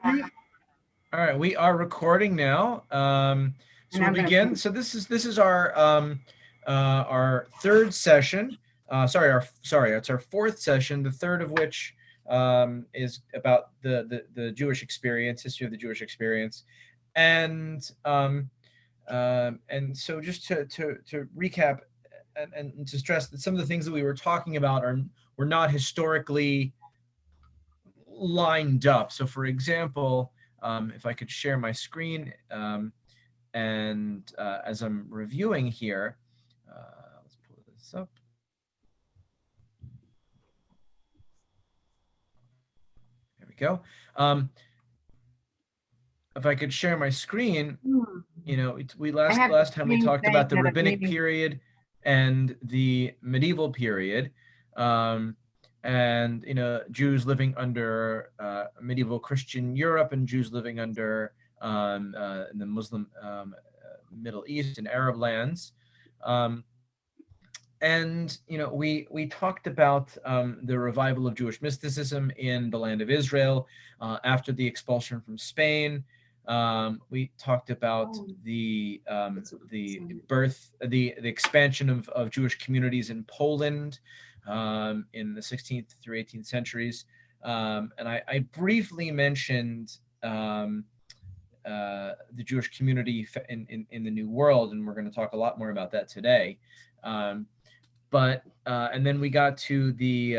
All right, we are recording now. So we'll begin. So this is our third session. It's our fourth session. The third of which is about the Jewish experience, history of the Jewish experience, and so just to recap and to stress that some of the things that we were talking about were not historically lined up. So, for example, if I could share my screen, and as I'm reviewing here, let's pull this up. There we go. If I could share my screen, last time we talked about the rabbinic period and the medieval period. And Jews living under medieval Christian Europe and Jews living under in the Muslim Middle East and Arab lands, and we talked about the revival of Jewish mysticism in the land of Israel after the expulsion from Spain. We talked about the expansion of Jewish communities in Poland in the 16th through 18th centuries, and I briefly mentioned the Jewish community in the New World, and we're going to talk a lot more about that today. But then we got to the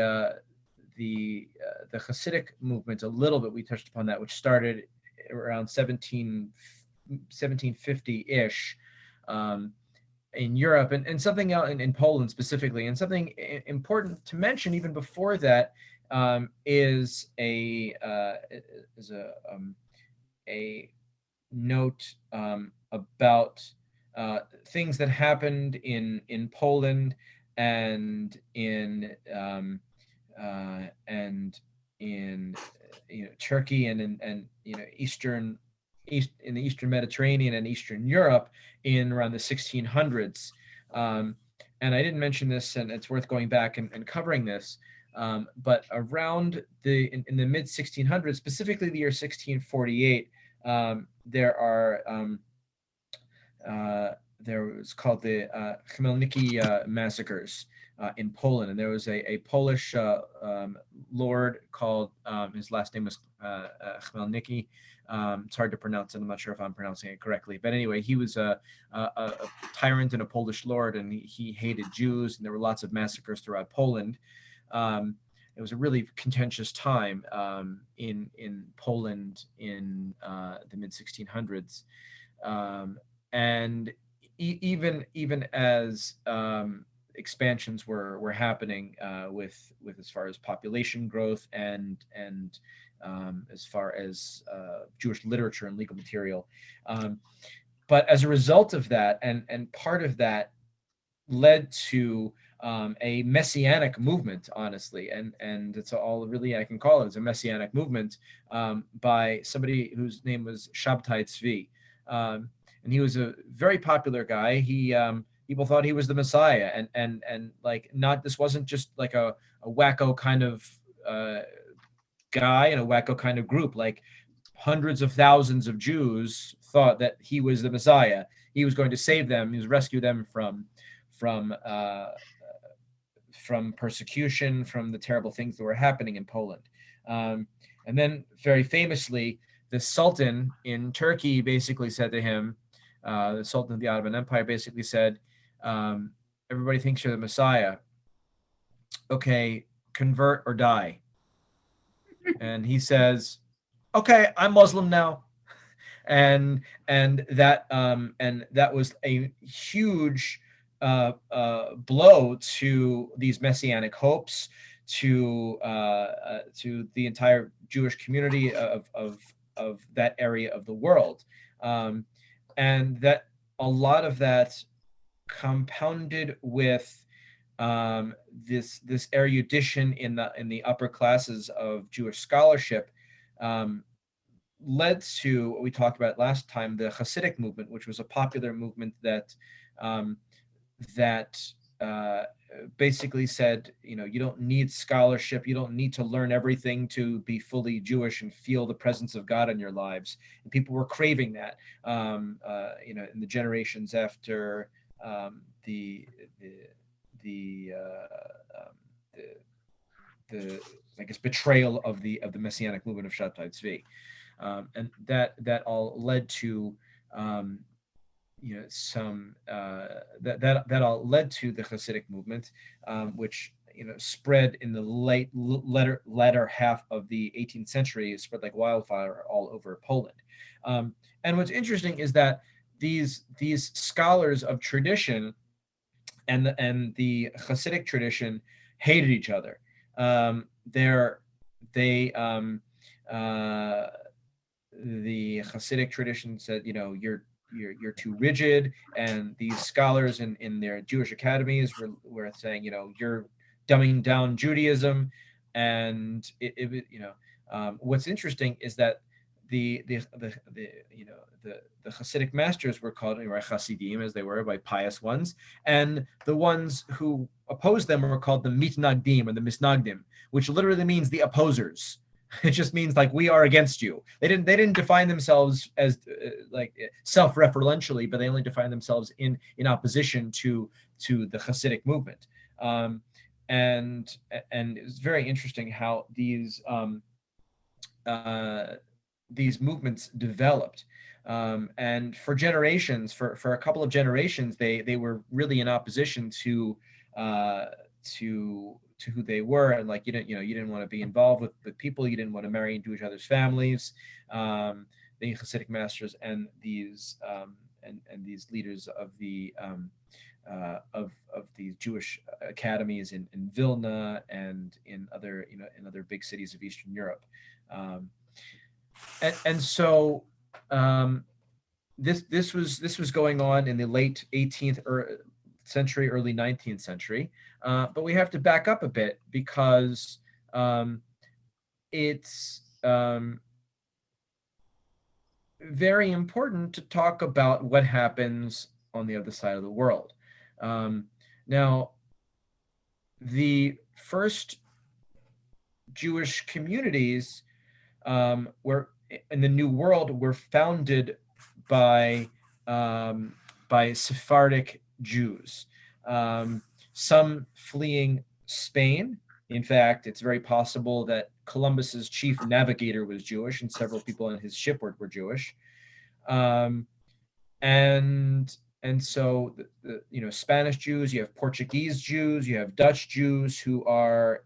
Hasidic movement a little bit. We touched upon that, which started around 1750-ish. In Europe and something else in Poland specifically, and something important to mention even before that is a note about things that happened in Poland and in Turkey and in the Eastern Mediterranean and Eastern Europe in around the 1600s. And I didn't mention this, and it's worth going back and covering this, but around in the mid 1600s, specifically the year 1648, there was called the Chmielnicki massacres in Poland, and there was a Polish lord called, his last name was Chmielnicki. It's hard to pronounce, and I'm not sure if I'm pronouncing it correctly. But anyway, he was a tyrant and a Polish lord, and he hated Jews, and there were lots of massacres throughout Poland. It was a really contentious time in Poland in the mid 1600s, and even as expansions were happening with as far as population growth and as far as Jewish literature and legal material. But as a result of that, and part of that led to a messianic movement, honestly, and it's all really I can call it as a messianic movement by somebody whose name was Shabtai Tzvi. And he was a very popular guy. People thought he was the Messiah, and like this wasn't just like a wacko kind of guy and a wacko kind of group. Like hundreds of thousands of Jews thought that he was the Messiah. He was going to save them. He was rescue them from persecution, from the terrible things that were happening in Poland. And then very famously, the Sultan in Turkey basically said to him, the Sultan of the Ottoman Empire basically said, everybody thinks you're the Messiah. Okay, convert or die. And he says, okay, I'm Muslim now. And that was a huge blow to these messianic hopes, to the entire Jewish community of that area of the world, and that a lot of that compounded with this erudition in the upper classes of Jewish scholarship led to what we talked about last time, the Hasidic movement, which was a popular movement that basically said, you don't need scholarship, you don't need to learn everything to be fully Jewish and feel the presence of God in your lives. And people were craving that, in the generations after the the, um, the I guess betrayal of the messianic movement of Shabtai Tzvi, and that all led to some that all led to the Hasidic movement, which spread in the latter half of the 18th century. It spread like wildfire all over Poland. And what's interesting is that these scholars of tradition and the Hasidic tradition hated each other. They The Hasidic tradition said, you're too rigid, and these scholars in their Jewish academies were saying, you're dumbing down Judaism. And what's interesting is that the Hasidic masters were called Hasidim, as they were, by pious ones, and the ones who opposed them were called the Mitnagdim or the Misnagdim, which literally means the opposers. It just means like, we are against you. They didn't define themselves as like self-referentially, but they only defined themselves in opposition to the Hasidic movement. And it was very interesting how these movements developed. And for generations, for a couple of generations, they were really in opposition to who they were, and like you didn't want to be involved with people, you didn't want to marry into each other's families. The Hasidic masters and these these leaders of the of these Jewish academies in Vilna and in other big cities of Eastern Europe. And so this was going on in the late 18th century, early 19th century. But we have to back up a bit, because it's very important to talk about what happens on the other side of the world. Now, the first Jewish communities were in the New World were founded by Sephardic Jews, some fleeing Spain. In fact, it's very possible that Columbus's chief navigator was Jewish, and several people on his ship were Jewish. And so the Spanish Jews, you have Portuguese Jews, you have Dutch Jews who are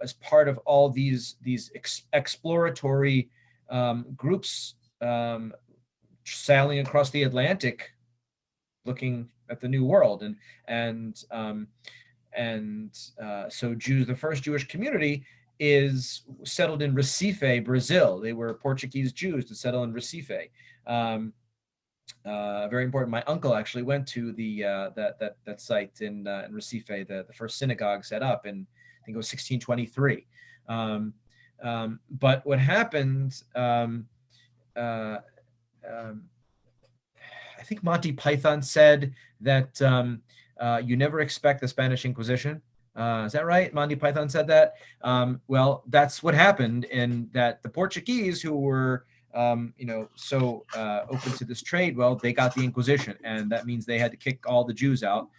as part of all these exploratory groups sailing across the Atlantic, looking at the New World. So Jews, the first Jewish community is settled in Recife, Brazil. They were Portuguese Jews to settle in Recife. Very important. My uncle actually went to the that site in Recife, the first synagogue set up in, I think it was 1623. But what happened, I think Monty Python said that you never expect the Spanish Inquisition. Is that right? Monty Python said that. Well, that's what happened, in that the Portuguese, who were so open to this trade, well, they got the Inquisition, and that means they had to kick all the Jews out.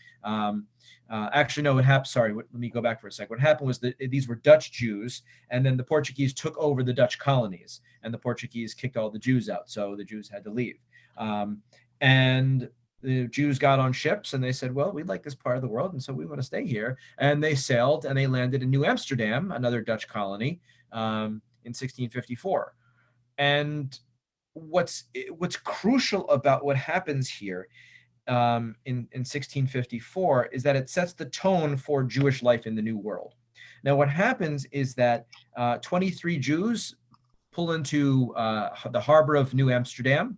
Actually, no, what happened? Sorry, let me go back for a second. What happened was that these were Dutch Jews, and then the Portuguese took over the Dutch colonies, and the Portuguese kicked all the Jews out, so the Jews had to leave. And the Jews got on ships, and they said, well, we like this part of the world, and so we want to stay here. And they sailed, and they landed in New Amsterdam, another Dutch colony, in 1654. And what's crucial about what happens here in 1654 is that it sets the tone for Jewish life in the New World. Now, what happens is that 23 Jews pull into the harbor of New Amsterdam.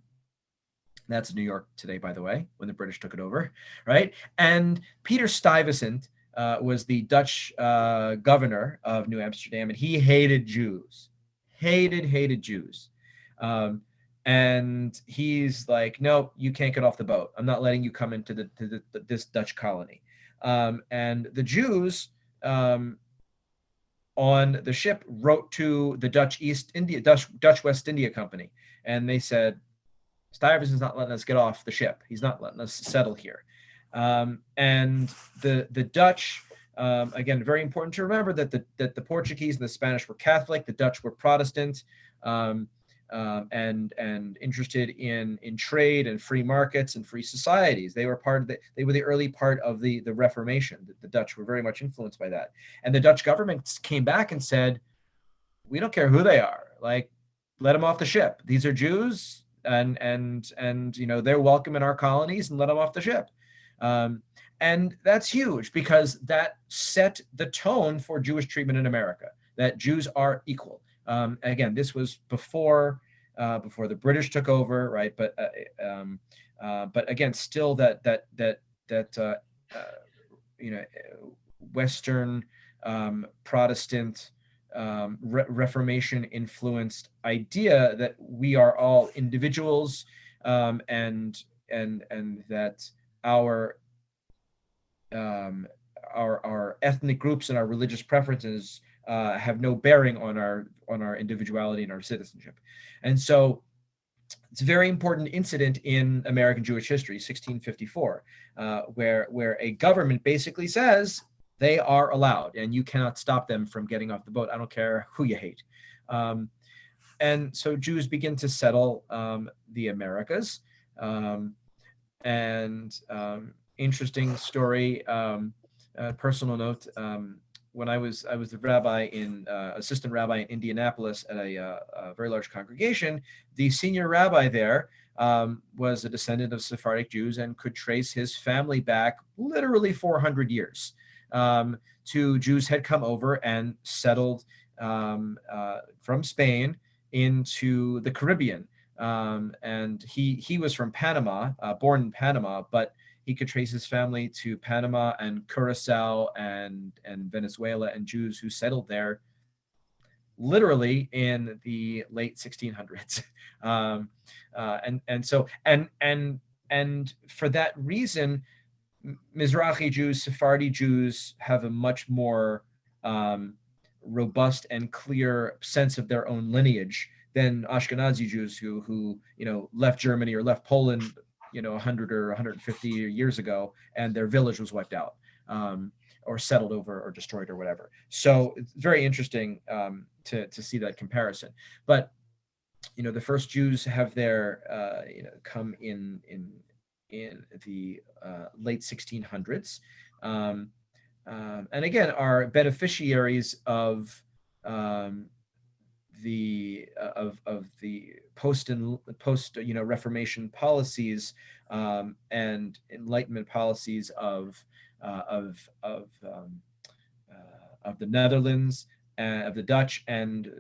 That's New York today, by the way, when the British took it over, right? And Peter Stuyvesant was the Dutch governor of New Amsterdam, and he hated Jews, hated Jews. And he's like, no, you can't get off the boat. I'm not letting you come into this Dutch colony. And the Jews on the ship wrote to the Dutch West India Company, and they said, Stuyvesant's not letting us get off the ship. He's not letting us settle here. And the Dutch, again, very important to remember that the Portuguese and the Spanish were Catholic, the Dutch were Protestant, and interested in trade and free markets and free societies. They were the early part of the Reformation. The Dutch were very much influenced by that. And the Dutch government came back and said, we don't care who they are. Like, let them off the ship. These are Jews, and they're welcome in our colonies, and let them off the ship. And that's huge, because that set the tone for Jewish treatment in America, that Jews are equal. Again, this was before the British took over, right? But again, still that Western Protestant Reformation influenced idea that we are all individuals, and that our ethnic groups and our religious preferences have no bearing on our individuality and our citizenship. And so it's a very important incident in American Jewish history, 1654, where a government basically says they are allowed, and you cannot stop them from getting off the boat. I don't care who you hate. And so Jews begin to settle the Americas. Interesting story, personal note. When I was the assistant rabbi in Indianapolis at a very large congregation, the senior rabbi there was a descendant of Sephardic Jews and could trace his family back literally 400 years to Jews had come over and settled from Spain into the Caribbean. And he was from Panama, born in Panama, but he could trace his family to Panama and Curacao and Venezuela, and Jews who settled there literally in the late 1600s. And for that reason, Mizrahi Jews, Sephardi Jews have a much more robust and clear sense of their own lineage than Ashkenazi Jews who left Germany or left Poland 100 or 150 years ago, and their village was wiped out, or settled over or destroyed or whatever. So it's very interesting to see that comparison. But the first Jews have their come in the late 1600s, and again are beneficiaries of the post Reformation policies and Enlightenment policies of the Netherlands, of the Dutch, and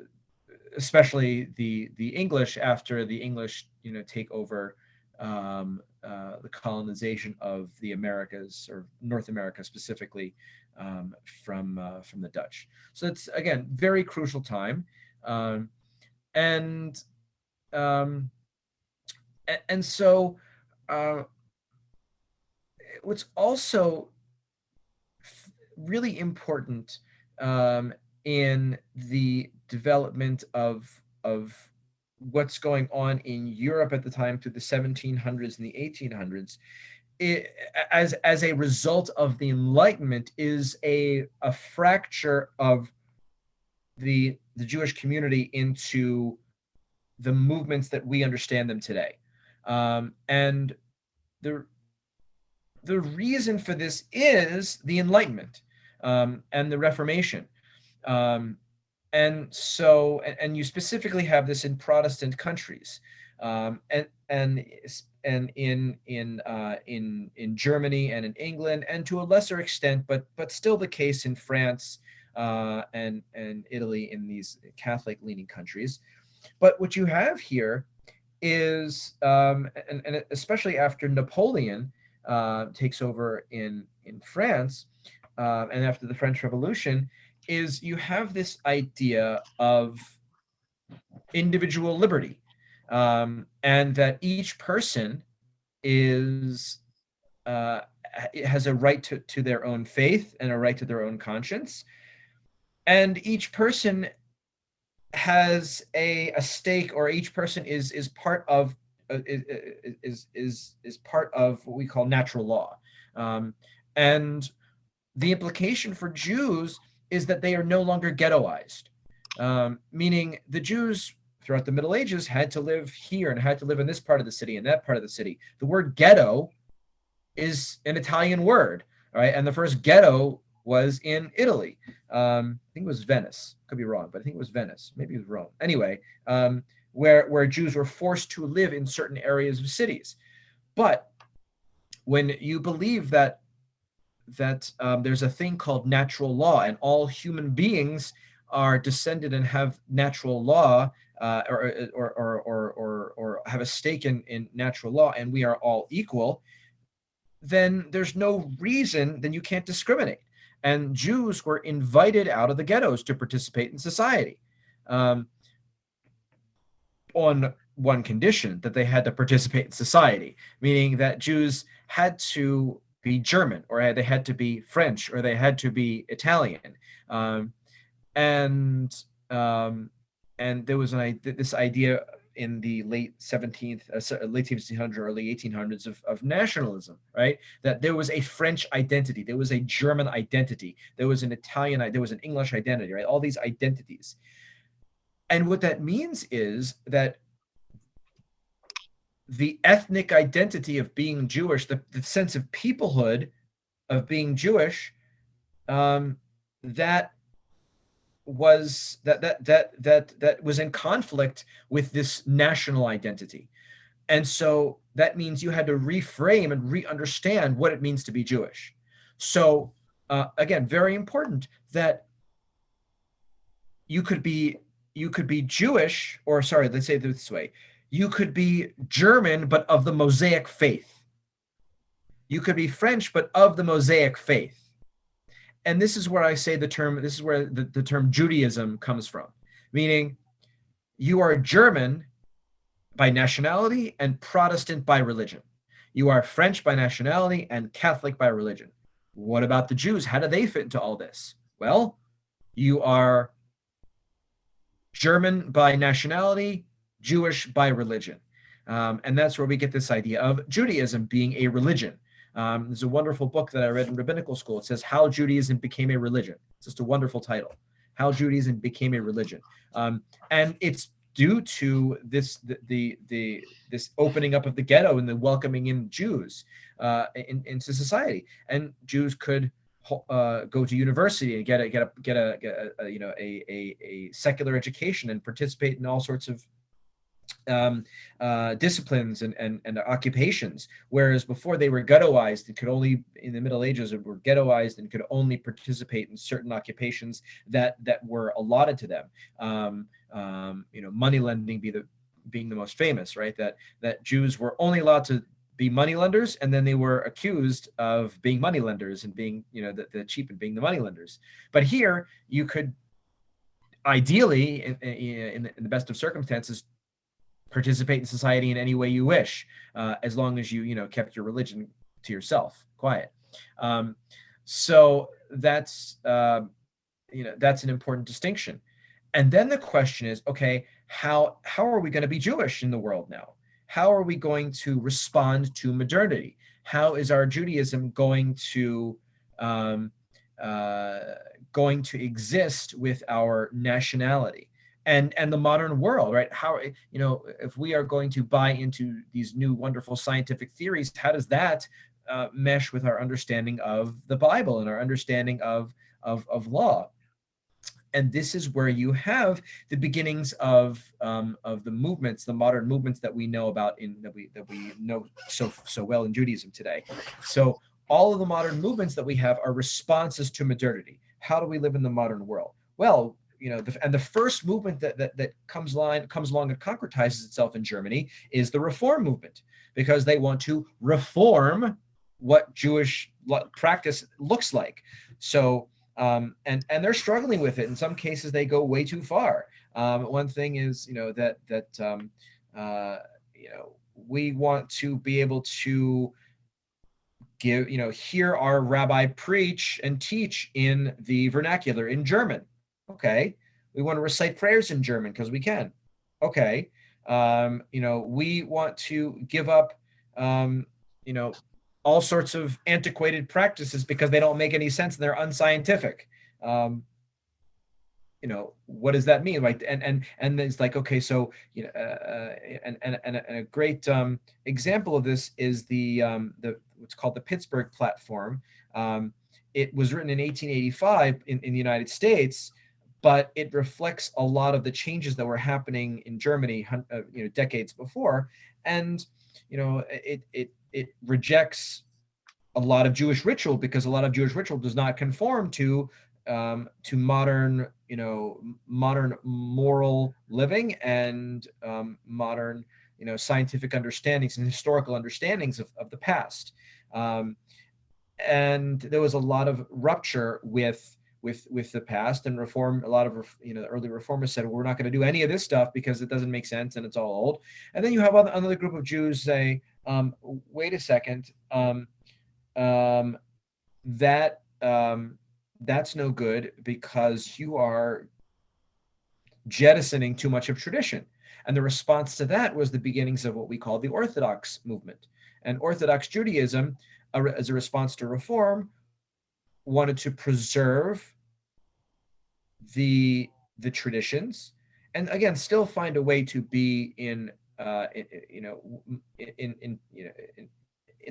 especially the English after the English take over the colonization of the Americas, or North America specifically, from the Dutch. So it's, again, very crucial time. And so what's also really important in the development of what's going on in Europe at the time through the 1700s and the 1800s, as a result of the Enlightenment, is a fracture of the Jewish community into the movements that we understand them today. And the reason for this is the Enlightenment and the Reformation. And so you specifically have this in Protestant countries, and in Germany and in England, and to a lesser extent, but still the case in France and Italy, in these Catholic-leaning countries. But what you have here is, and especially after Napoleon takes over in France, and after the French Revolution, is you have this idea of individual liberty. and that each person is has a right to their own faith and a right to their own conscience, and each person has a stake, or each person is part of is part of what we call natural law, and the implication for Jews is that they are no longer ghettoized, meaning the Jews throughout the Middle Ages had to live here and had to live in this part of the city and that part of the city. The word ghetto is an Italian word, right? And the first ghetto was in Italy. I think it was Venice. Could be wrong, but I think it was Venice. Maybe it was Rome. Anyway, where Jews were forced to live in certain areas of cities. But when you believe that there's a thing called natural law, and all human beings are descended and have natural law, or have a stake in natural law, and we are all equal, then there's no reason, then you can't discriminate. And Jews were invited out of the ghettos to participate in society, on one condition, that they had to participate in society, meaning that Jews had to be German, or they had to be French, or they had to be Italian, and there was this idea in the late 1700s, early 1800s of nationalism, right? That there was a French identity, there was a German identity, there was an Italian, there was an English identity, right? All these identities. And what that means is that the ethnic identity of being Jewish, the sense of peoplehood of being Jewish, that was in conflict with this national identity. And so that means you had to reframe and re-understand what it means to be Jewish. So again, very important that you could be Jewish, or sorry, let's say it this way. You could be German, but of the Mosaic faith. You could be French, but of the Mosaic faith. And this is where I say this is where the term Judaism comes from, meaning you are German by nationality and Protestant by religion. You are French by nationality and Catholic by religion. What about the Jews? How do they fit into all this? Well, you are German by nationality, Jewish by religion. And that's where we get this idea of Judaism being a religion. There's a wonderful book that I read in rabbinical school. It says How Judaism Became a Religion. It's just a wonderful title. How Judaism Became a Religion. And it's due to this opening up of the ghetto and the welcoming in Jews into society. And Jews could go to university and get a secular education and participate in all sorts of disciplines and occupations, whereas before they were ghettoized and could only, in the Middle Ages, were ghettoized and could only participate in certain occupations that were allotted to them. Money lending being the most famous, right? That Jews were only allowed to be moneylenders, and then they were accused of being moneylenders and being, the cheap and being the moneylenders. But here you could ideally, in the best of circumstances, participate in society in any way you wish, as long as you kept your religion to yourself, quiet. So that's that's an important distinction. And then the question is, okay, how are we going to be Jewish in the world now? How are we going to respond to modernity? How is our Judaism going to exist with our nationality and the modern world, right? How, if we are going to buy into these new wonderful scientific theories, how does that mesh with our understanding of the Bible and our understanding of law? And this is where you have the beginnings of the movements, the modern movements that we know about that we know so well in Judaism today. So all of the modern movements that we have are responses to modernity. How do we live in the modern world? Well, the first movement that comes along and concretizes itself in Germany is the Reform movement, because they want to reform what Jewish practice looks like. So, and they're struggling with it. In some cases, they go way too far. One thing is, we want to be able to hear our rabbi preach and teach in the vernacular in German. Okay. We want to recite prayers in German because we can. Okay. We want to give up, um, you know, all sorts of antiquated practices because they don't make any sense and they're unscientific. Um, what does that mean, like, and it's like, okay, so and a great example of this is the what's called the Pittsburgh Platform. It was written in 1885 in the United States, but it reflects a lot of the changes that were happening in Germany decades before. And it rejects a lot of Jewish ritual because a lot of Jewish ritual does not conform to modern, modern moral living and modern, scientific understandings and historical understandings of the past. And there was a lot of rupture with the past and reform. A lot of the early reformers said, well, we're not going to do any of this stuff because it doesn't make sense and it's all old. And then you have another group of Jews say, wait a second, that that's no good because you are jettisoning too much of tradition. And the response to that was the beginnings of what we call the Orthodox movement. And Orthodox Judaism, as a response to reform, wanted to preserve the traditions, and again, still find a way to be in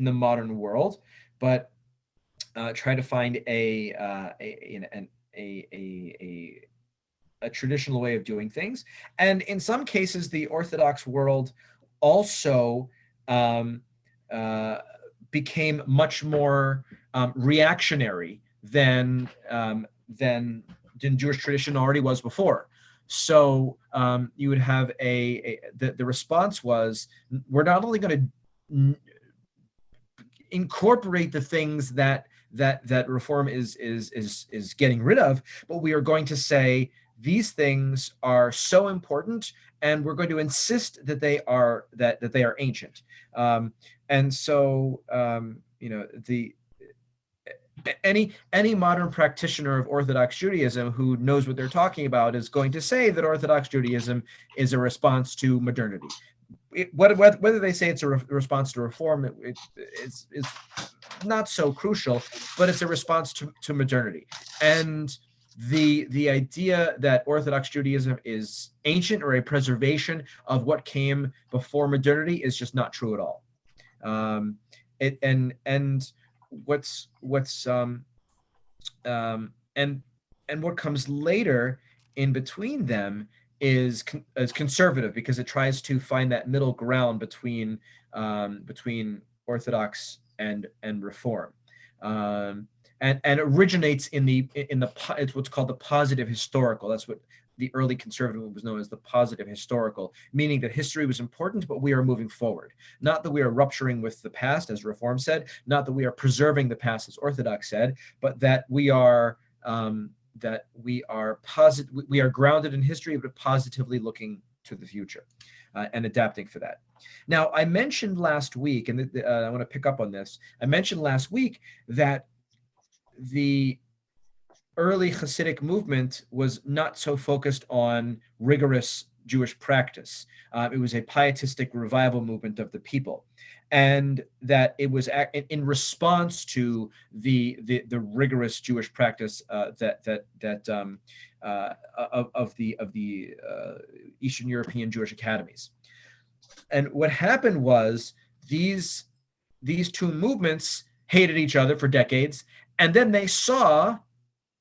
the modern world, but try to find a traditional way of doing things. And in some cases, the Orthodox world also became much more reactionary than Jewish tradition already was before. So you would have the response was, we're not only going to incorporate the things that reform is getting rid of, but we are going to say these things are so important, and we're going to insist that they are ancient. And so any modern practitioner of Orthodox Judaism who knows what they're talking about is going to say that Orthodox Judaism is a response to modernity. Whether they say it's a response to reform, it's not so crucial, but it's a response to modernity. And the idea that Orthodox Judaism is ancient or a preservation of what came before modernity is just not true at all. And what comes later in between them is conservative, because it tries to find that middle ground between Orthodox and Reform, and originates in it's what's called the positive historical. That's what the early conservative movement was known as, the positive historical, meaning that history was important, but we are moving forward. Not that we are rupturing with the past, as Reform said, not that we are preserving the past, as Orthodox said, but that we are we are grounded in history, but positively looking to the future and adapting for that. Now, I mentioned last week, and I want to pick up on this. I mentioned last week that the early Hasidic movement was not so focused on rigorous Jewish practice. It was a pietistic revival movement of the people, and that it was in response to the rigorous Jewish practice of the Eastern European Jewish academies. And what happened was these two movements hated each other for decades, and then they saw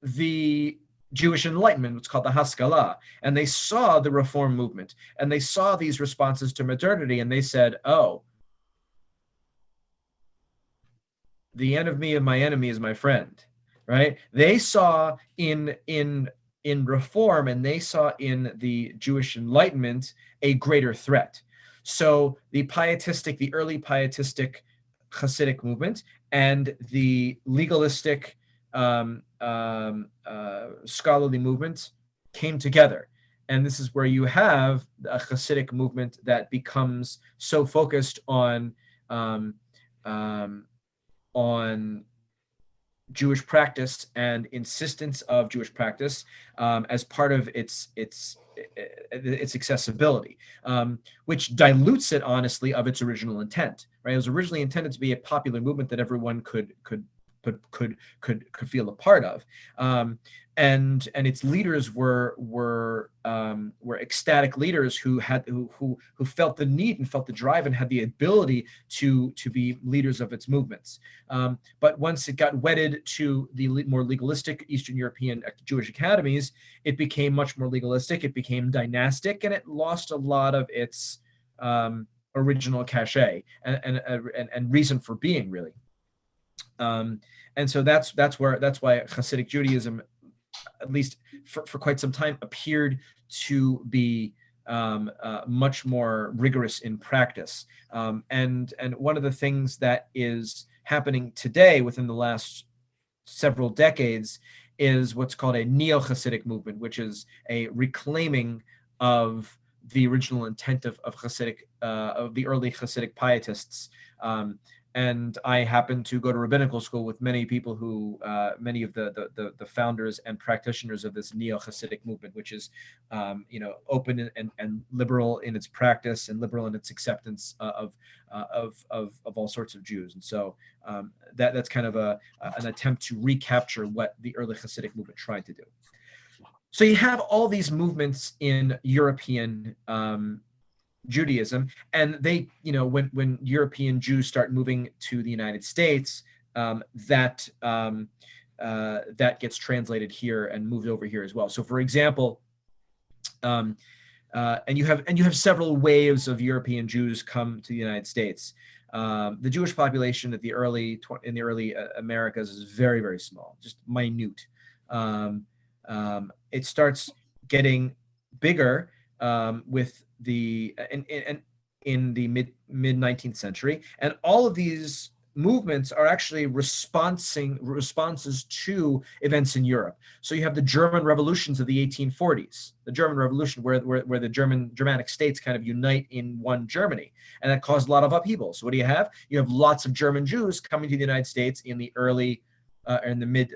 the Jewish Enlightenment, what's called the Haskalah, and they saw the Reform movement, and they saw these responses to modernity, and they said, oh, the enemy of my enemy is my friend, right? They saw in Reform, and they saw in the Jewish Enlightenment a greater threat. So the early pietistic Hasidic movement and the legalistic scholarly movement came together, And this is where you have a Hasidic movement that becomes so focused um, um, on Jewish practice and insistence of Jewish practice as part of its accessibility, which dilutes it honestly of its original intent. Right? It was originally intended to be a popular movement that everyone could feel a part of, and its leaders were ecstatic leaders who felt the need and felt the drive and had the ability to be leaders of its movements. But once it got wedded to the more legalistic Eastern European Jewish academies, it became much more legalistic. It became dynastic, and it lost a lot of its original cachet and reason for being, really. And so that's why Hasidic Judaism, at least for quite some time, appeared to be much more rigorous in practice. And one of the things that is happening today within the last several decades is what's called a neo-Hasidic movement, which is a reclaiming of the original intent of Hasidic, of the early Hasidic pietists. And I happen to go to rabbinical school with many people who, many of the founders and practitioners of this neo-Hasidic movement, which is, open and liberal in its practice and liberal in its acceptance of all sorts of Jews. And so that's kind of an attempt to recapture what the early Hasidic movement tried to do. So you have all these movements in European Judaism, and they, when European Jews start moving to the United States, that gets translated here and moved over here as well. So, for example, and you have several waves of European Jews come to the United States. The Jewish population in the early Americas is very, very small, just minute. It starts getting bigger with in the mid 19th century, and all of these movements are actually responses to events in Europe. So you have the German revolutions of the 1840s, the German Revolution, where the Germanic states kind of unite in one Germany, and that caused a lot of upheaval. So what do you have? You have lots of German Jews coming to the United States in the mid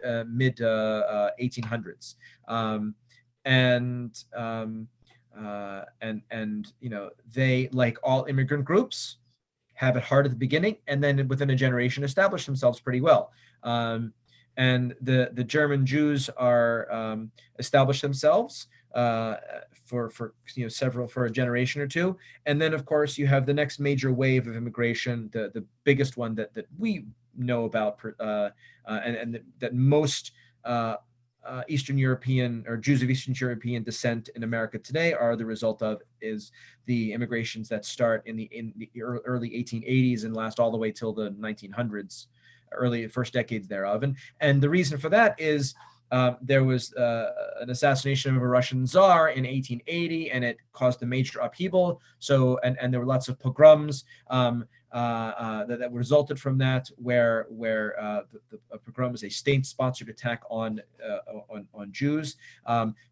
1800s, they, like all immigrant groups, have it hard at the beginning, and then within a generation establish themselves pretty well. And the German Jews are establish themselves for a generation or two, and then of course you have the next major wave of immigration, the biggest one that we know about, and that most Eastern European or Jews of Eastern European descent in America today are the result of, is the immigrations that start in the early 1880s and last all the way till the 1900s, first decades thereof. And the reason for that is there was an assassination of a Russian Tsar in 1880, and it caused a major upheaval. So and there were lots of pogroms that resulted from that, where the pogrom is a state-sponsored attack on Jews.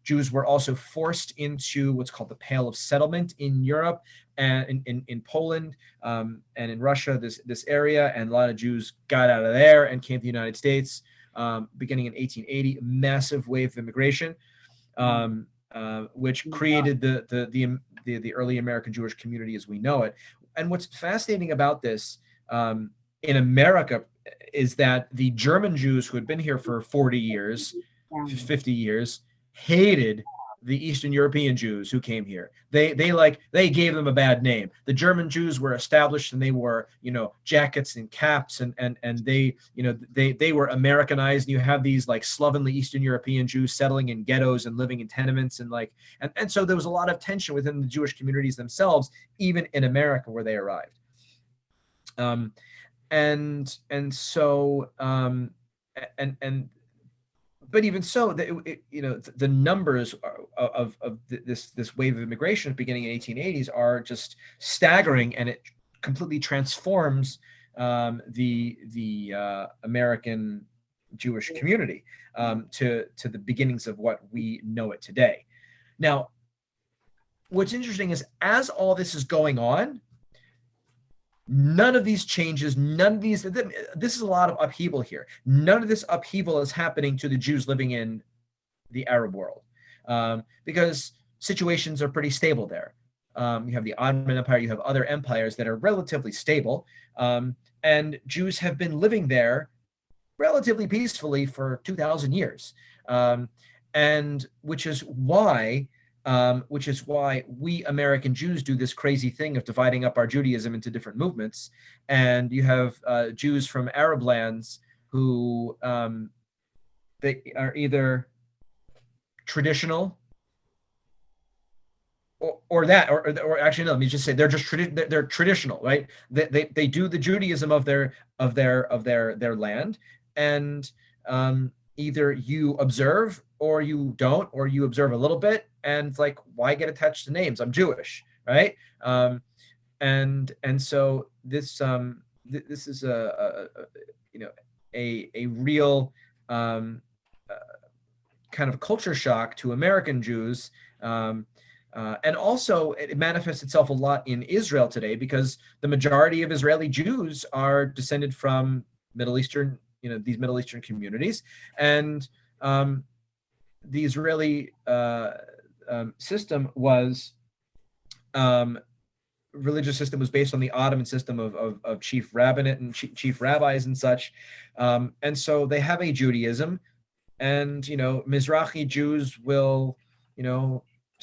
Jews were also forced into what's called the Pale of Settlement in Europe and in Poland and in Russia, this area, and a lot of Jews got out of there and came to the United States beginning in 1880. Massive wave of immigration, which created the early American Jewish community as we know it. And what's fascinating about this in America is that the German Jews who had been here for 40 years, 50 years, hated the Eastern European Jews who came here. They gave them a bad name. The German Jews were established, and they wore jackets and caps, and they were Americanized. And you have these like slovenly Eastern European Jews settling in ghettos and living in tenements, and so there was a lot of tension within the Jewish communities themselves, even in America where they arrived. But even so, the numbers of this wave of immigration beginning in 1880s are just staggering, and it completely transforms the American Jewish community to the beginnings of what we know it today. Now, what's interesting is as all this is going on, none of these changes, this is a lot of upheaval here. None of this upheaval is happening to the Jews living in the Arab world, because situations are pretty stable there. You have the Ottoman Empire, you have other empires that are relatively stable, and Jews have been living there relatively peacefully for 2,000 years, and which is why we American Jews do this crazy thing of dividing up our Judaism into different movements. And you have Jews from Arab lands who they are either traditional or actually no, let me just say they're just they're traditional, right? They do the Judaism of their land, and either you observe or you don't, or you observe a little bit, and it's like, why get attached to names? I'm Jewish, right? And so this this is a real kind of culture shock to American Jews. And also it manifests itself a lot in Israel today, because the majority of Israeli Jews are descended from Middle Eastern, these Middle Eastern communities. And the Israeli system was, religious system was based on the Ottoman system of chief rabbinate and chief rabbis and such. And so they have a Judaism, and, Mizrahi Jews will,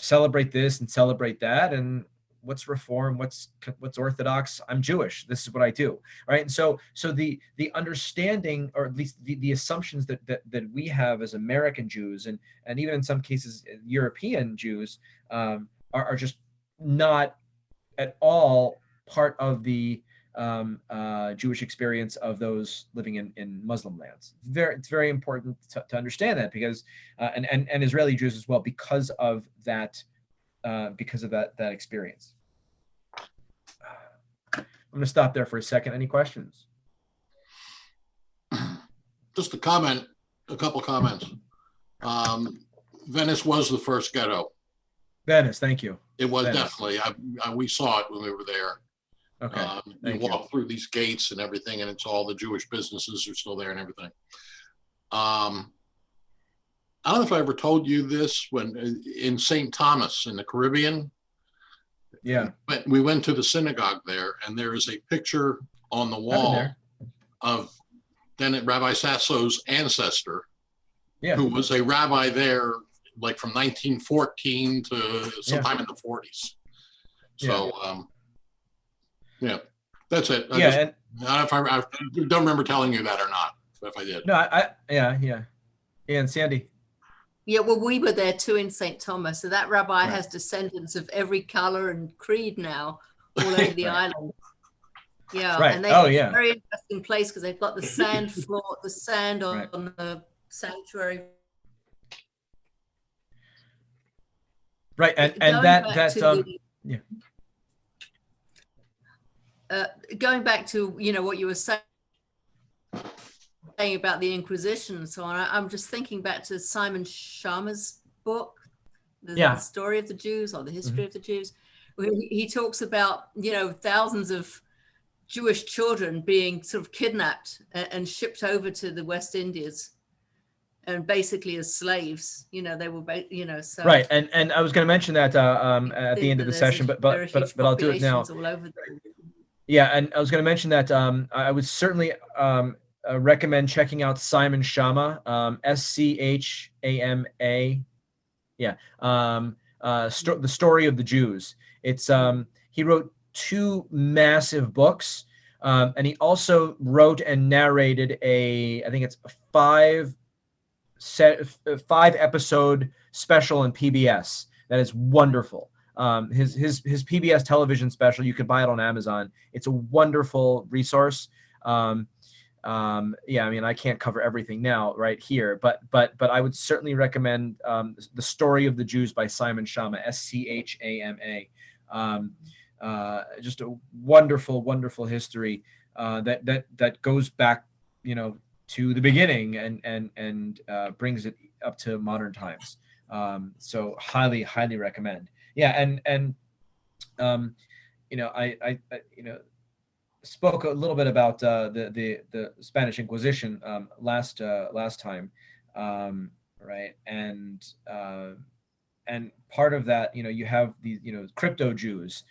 celebrate this and celebrate that. And what's Reform, what's Orthodox? I'm Jewish. This is what I do, right? And so the understanding, or at least the assumptions that we have as American Jews, and even in some cases European Jews, are just not at all part of the Jewish experience of those living in Muslim lands. It's very important to understand that, because and Israeli Jews as well, because of that experience. I'm going to stop there for a second. Any questions? Just a couple comments. Venice was the first ghetto. Venice, thank you. It was Venice. Definitely. We saw it when we were there. Okay. You walk through these gates and everything, and it's all the Jewish businesses are still there and everything. I don't know if I ever told you this, when in St. Thomas in the Caribbean. Yeah. We went to the synagogue there, and there is a picture on the wall of then Rabbi Sasso's ancestor, who was a rabbi there, like from 1914 to sometime in the 40s. So, yeah, that's it. I don't remember telling you that or not, but if I did. No, yeah. And Sandy. Yeah, well, we were there too in St. Thomas. So that rabbi has descendants of every color and creed now all over the island. Yeah. Right. And it's a very interesting place, because they've got the sand floor, the sand on the sanctuary. Right. And going back to, what you were saying about the Inquisition and so on, I'm just thinking back to Simon Schama's book, the Story of the Jews, or the History of the Jews. He talks about, thousands of Jewish children being sort of kidnapped and shipped over to the West Indies, and basically as slaves. They were, so. Right, and I was going to mention that at the end of the session, but I'll do it now. All over yeah, and I was going to mention that I would certainly recommend checking out Simon Schama, Schama. Yeah, the Story of the Jews. It's he wrote 2 massive books, and he also wrote and narrated I think it's a 5-episode special in PBS that is wonderful. His PBS television special, you could buy it on Amazon. It's a wonderful resource. I mean, I can't cover everything now right here, but I would certainly recommend The Story of the Jews by Simon Schama, Schama. Just a wonderful, wonderful history that goes back, to the beginning and brings it up to modern times. So highly, highly recommend. Yeah, and I spoke a little bit about the Spanish Inquisition last time, right? And part of that, you have these, crypto Jews,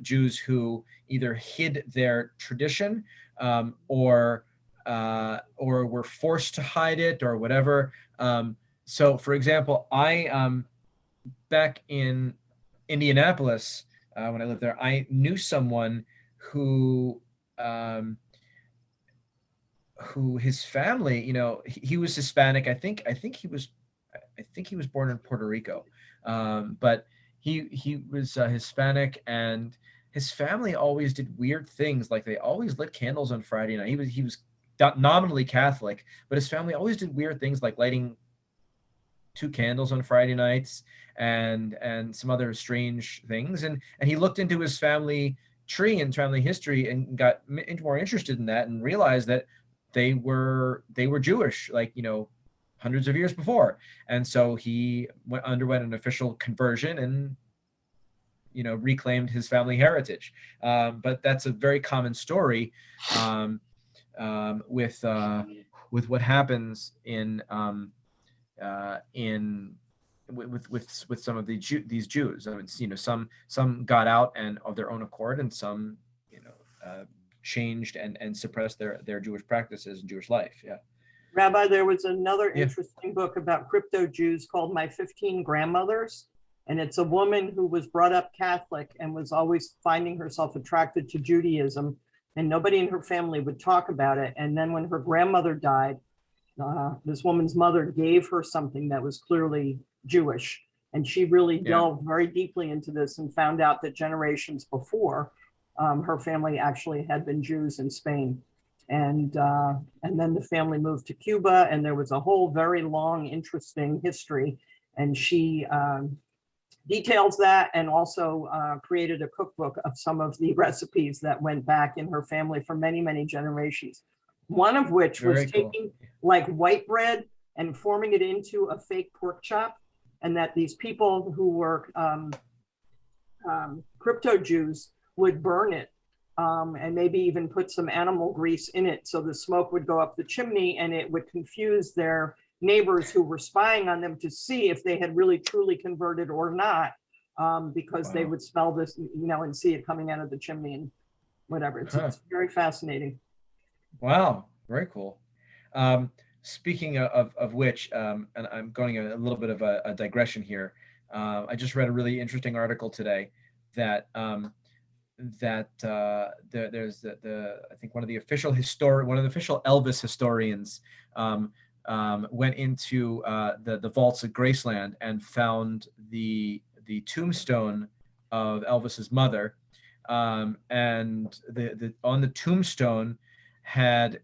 Jews who either hid their tradition, or were forced to hide it or whatever. So, for example, I back in Indianapolis, when I lived there, I knew someone who his family, he was Hispanic. I think he was born in Puerto Rico, but he was Hispanic, and his family always did weird things. Like they always lit candles on Friday night. He was nominally Catholic, but his family always did weird things like lighting 2 candles on Friday nights and some other strange things. And he looked into his family tree and family history and got more interested in that and realized that they were Jewish, like, hundreds of years before. And so he underwent an official conversion and, reclaimed his family heritage. But that's a very common story with what happens with some of these Jews. I mean, some got out and of their own accord, and some, changed and suppressed their Jewish practices and Jewish life. Yeah. Rabbi, there was another interesting book about crypto Jews called My 15 Grandmothers. And it's a woman who was brought up Catholic and was always finding herself attracted to Judaism, and nobody in her family would talk about it. And then when her grandmother died, this woman's mother gave her something that was clearly Jewish. And she really delved very deeply into this and found out that generations before, her family actually had been Jews in Spain. And then the family moved to Cuba, and there was a whole very long, interesting history. And she details that, and also created a cookbook of some of the recipes that went back in her family for many, many generations. One of which was taking like white bread and forming it into a fake pork chop, and that these people who were crypto Jews would burn it, and maybe even put some animal grease in it so the smoke would go up the chimney, and it would confuse their neighbors who were spying on them to see if they had really truly converted or not, because they would smell this, and see it coming out of the chimney and whatever. It's very fascinating. Wow, very cool. Speaking of which, and I'm going a little bit of a digression here. I just read a really interesting article today that there's I think one of the official Elvis historians went into the vaults at Graceland and found the tombstone of Elvis's mother, and the on the tombstone had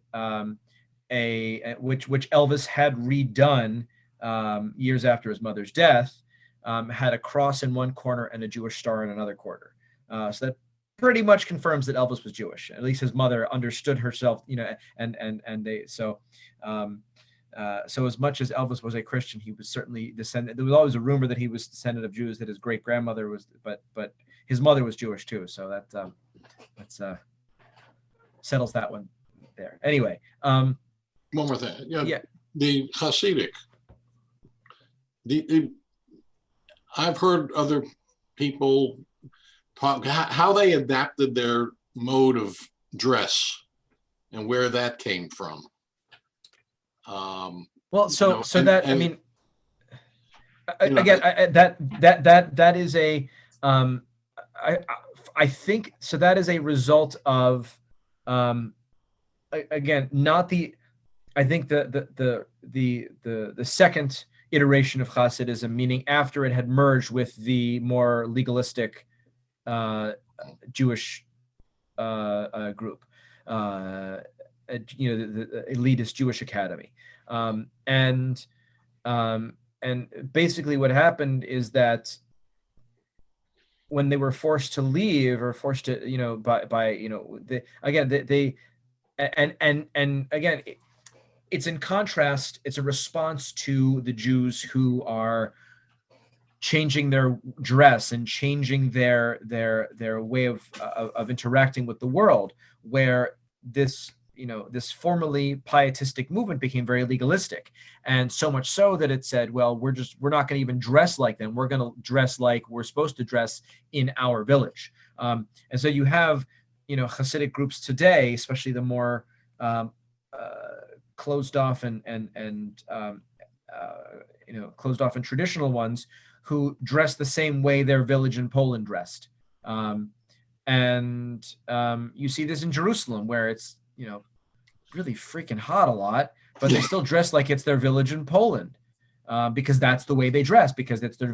which Elvis had redone years after his mother's death, had a cross in one corner and a Jewish star in another corner. So that pretty much confirms that Elvis was Jewish. At least his mother understood herself, and they so as much as Elvis was a Christian, he was certainly descended. There was always a rumor that he was descendant of Jews, that his great grandmother was, but his mother was Jewish too. So that settles that one there. Anyway, one more thing. Yeah. The Hasidic. I've heard other people talk how they adapted their mode of dress and where that came from. Well, again, that is a I think so. That is a result of again, not the. I think the second iteration of Hasidism, meaning after it had merged with the more legalistic Jewish group, the elitist Jewish academy, and basically what happened is that when they were forced to leave, or forced to, again, it's in contrast. It's a response to the Jews who are changing their dress and changing their way of interacting with the world, where this this formerly pietistic movement became very legalistic, and so much so that it said, well, we're not going to even dress like them. We're going to dress like we're supposed to dress in our village. And so you have Hasidic groups today, especially the more closed off and closed off and traditional ones, who dress the same way their village in Poland dressed. And you see this in Jerusalem, where it's, really freaking hot a lot, but they still dress like it's their village in Poland, because that's the way they dress, because it's their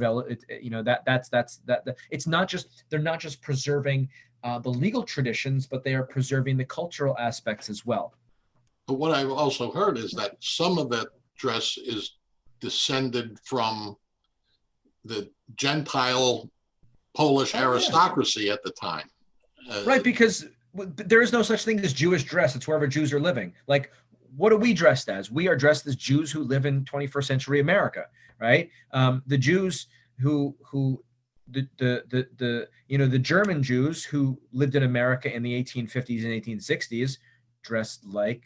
it's not just, they're not just preserving the legal traditions, but they are preserving the cultural aspects as well. But what I've also heard is that some of that dress is descended from the Gentile Polish aristocracy at the time. Right, because there is no such thing as Jewish dress. It's wherever Jews are living. Like, what are we dressed as? We are dressed as Jews who live in 21st century America, right? The Jews the German Jews who lived in America in the 1850s and 1860s dressed like,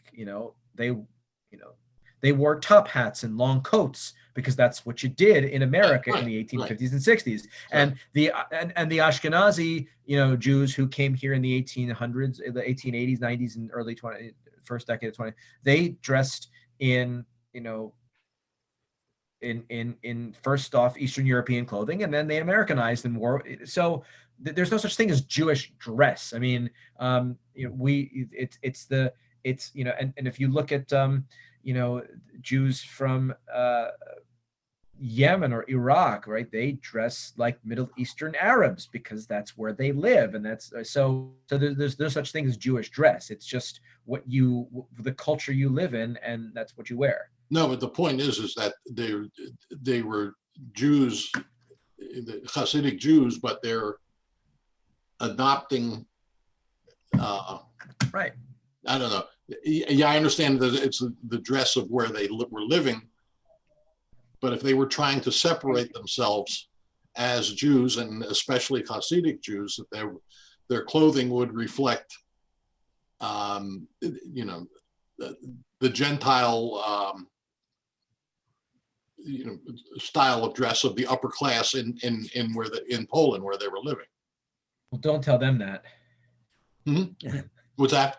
they wore top hats and long coats, because that's what you did in America in the 1850s and 60s. And the Ashkenazi, Jews who came here in the 1800s, the 1880s, 90s, and early first decade of 20, they dressed in, in first off Eastern European clothing, and then they Americanized and wore. So there's no such thing as Jewish dress. I mean, and if you look at Jews from Yemen or Iraq, right? They dress like Middle Eastern Arabs because that's where they live, and that's so there's no such thing as Jewish dress. It's just the culture you live in, and that's what you wear. No, but the point is that they were Jews, the Hasidic Jews, but they're adopting. Right. I don't know. Yeah, I understand that it's the dress of where they were living, but if they were trying to separate themselves as Jews, and especially Hasidic Jews, that their clothing would reflect, the Gentile, style of dress of the upper class in Poland where they were living. Well, don't tell them that. Mm-hmm. What's that?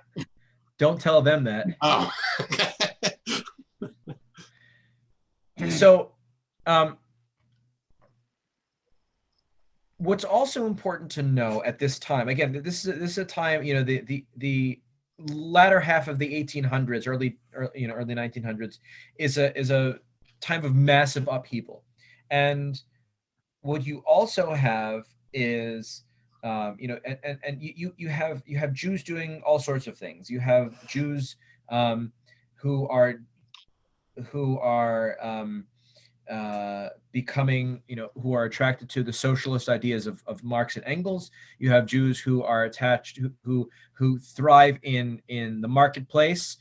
Don't tell them that. Oh. So, what's also important to know at this time, again, this is a time, the latter half of the 1800s, early 1900s, is a time of massive upheaval, and what you also have is, you have Jews doing all sorts of things. You have Jews who are becoming, who are attracted to the socialist ideas of Marx and Engels. You have Jews who are attached, who thrive in the marketplace,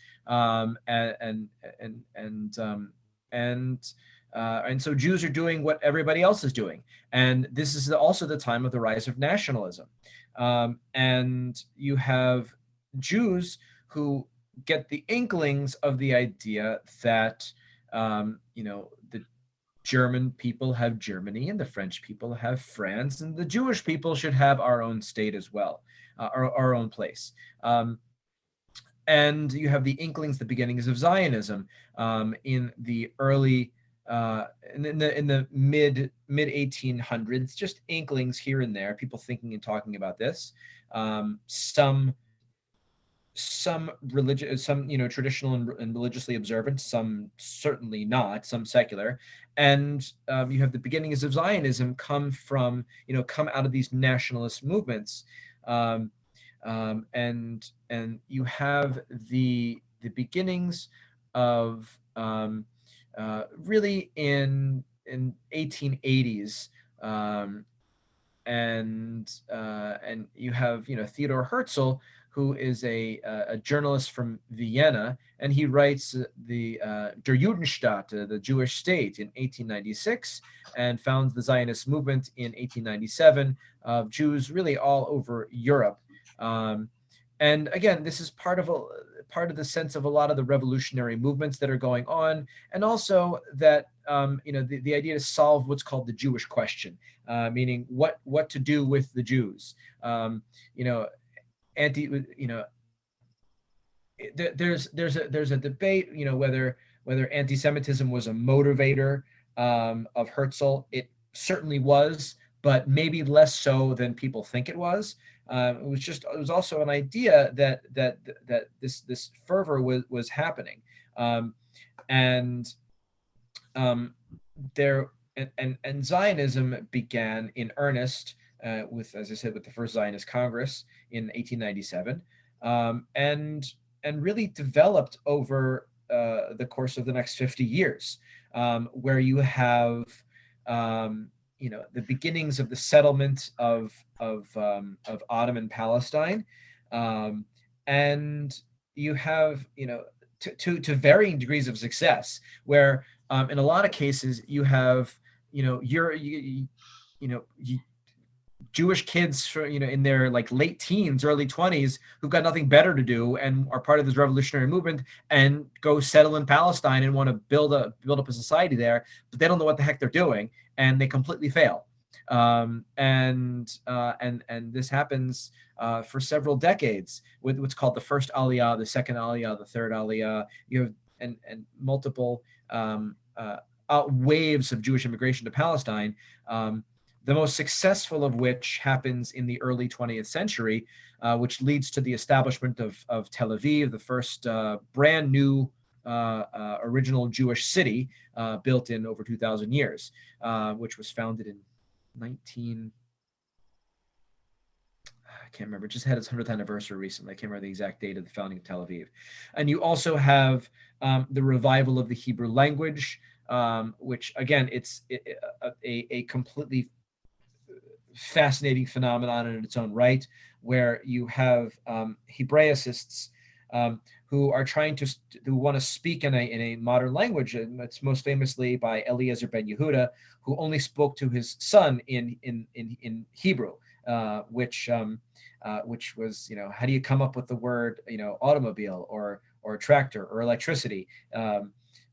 and so Jews are doing what everybody else is doing. And this is also the time of the rise of nationalism. And you have Jews who get the inklings of the idea that, the German people have Germany and the French people have France, and the Jewish people should have our own state as well, our own place. And you have the inklings, the beginnings of Zionism in the early, in the mid 1800s, just inklings here and there, people thinking and talking about this. Some religious, some traditional and religiously observant, some certainly not, some secular, and you have the beginnings of Zionism come out of these nationalist movements, and you have the beginnings of really in 1880s, and you have, you know, Theodor Herzl, who is a journalist from Vienna, and he writes the Der Judenstaat, the Jewish state, in 1896, and founds the Zionist movement in 1897 of Jews really all over Europe. And again, this is part of the sense of a lot of the revolutionary movements that are going on, and also that you know, the idea to solve what's called the Jewish question, meaning what to do with the Jews. You know, there's a debate, you know, whether anti-Semitism was a motivator of Herzl. It certainly was, but maybe less so than people think it was. It was also an idea that this fervor was happening, and Zionism began in earnest with, as I said, with the first Zionist Congress in 1897, and really developed over the course of the next 50 years, where you have you know, the beginnings of the settlement of Ottoman Palestine, and you have, you know, to varying degrees of success, where in a lot of cases you have, you know, Jewish kids, you know, in their like late teens, early 20s, who've got nothing better to do and are part of this revolutionary movement and go settle in Palestine and want to build up a society there, but they don't know what the heck they're doing, and they completely fail. And this happens for several decades with what's called the first Aliyah, the second Aliyah, the third Aliyah. You have and multiple waves of Jewish immigration to Palestine. The most successful of which happens in the early 20th century, which leads to the establishment of Tel Aviv, the first brand new original Jewish city built in over 2,000 years, which was founded in I can't remember, it just had its 100th anniversary recently. I can't remember the exact date of the founding of Tel Aviv. And you also have the revival of the Hebrew language, which again, it's a completely fascinating phenomenon in its own right, where you have Hebraicists who are who want to speak in a modern language, and that's most famously by Eliezer ben Yehuda, who only spoke to his son in Hebrew, which was, you know, how do you come up with the word, you know, automobile or tractor or electricity,